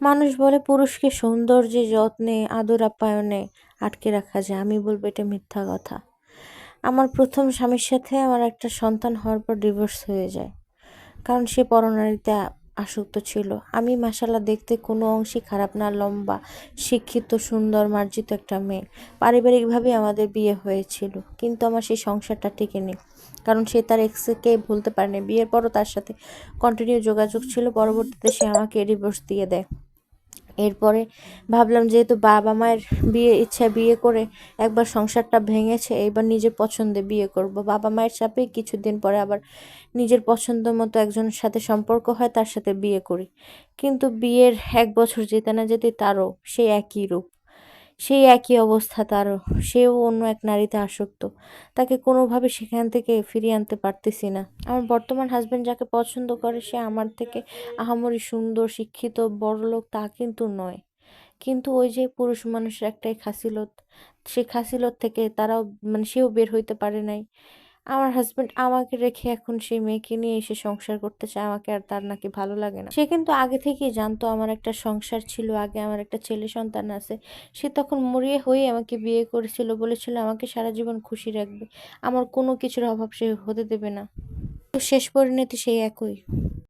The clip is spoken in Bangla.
মানুষ বলে পুরুষকে সৌন্দর্যে, যত্নে, আদর আপ্যায়নে আটকে রাখা যায়। আমি বলবো এটা মিথ্যা কথা। আমার প্রথম স্বামীর সাথে আমার একটা সন্তান হওয়ার পর ডিভোর্স হয়ে যায়। কারণ সে পরনারীতে আসক্ত ছিল। আমি মাশাআল্লাহ দেখতে কোনো অংশেই খারাপ না, লম্বা, শিক্ষিত, সুন্দর, মার্জিত একটা মেয়ে। পারিবারিকভাবেই আমাদের বিয়ে হয়েছিল। কিন্তু আমার সেই সংসারটা টেকেনি। কারণ সে তার এক্সকে ভুলতে পারেনি। বিয়ের পরও তার সাথে কন্টিনিউ যোগাযোগ ছিল। পরবর্তীতে সে আমাকে ডিভোর্স দিয়ে দেয়। এরপরে ভাবলাম যেহেতু বাবা মায়ের ইচ্ছায় বিয়ে করে একবার সংসারটা ভেঙেছে, এবার নিজের পছন্দে বিয়ে করব। বাবা মায়ের চাপে কিছুদিন পরে আবার নিজের পছন্দ মতো একজনের সাথে সম্পর্ক হয়, তার সাথে বিয়ে করি। কিন্তু বিয়ের ১ বছর যেতে না যেতেই তারও সেই একই রূপ, সেই একই অবস্থা তারও। সেও অন্য এক নারীতে আসক্ত। তাকে কোনোভাবে সেখান থেকে ফিরিয়ে আনতে পারতেছি না। আমার বর্তমান হাসব্যান্ড যাকে পছন্দ করে সে আমার থেকে আহামরি সুন্দর, শিক্ষিত, বড়লোক তা কিন্তু নয়। কিন্তু ওই যে পুরুষ মানুষের একটাই খাসিলত, সেই খাসিলত থেকে তারাও সেও বের হইতে পারে নাই। আমার হাসব্যান্ড আমাকে রেখে এখন সেই মেয়েকে নিয়ে এসে সংসার করতে চায়, আমাকে আর তার নাকি ভালো লাগে না। সে কিন্তু আগে থেকেই জানতো আমার একটা সংসার ছিল, আগে আমার একটা ছেলে সন্তান আছে। সে তখন মরিয়া হয়ে আমাকে বিয়ে করেছিল, বলেছিল আমাকে সারা জীবন খুশি রাখবে, আমার কোনো কিছুর অভাব সে হতে দেবে না। তো শেষ পরিণতি সেই একই।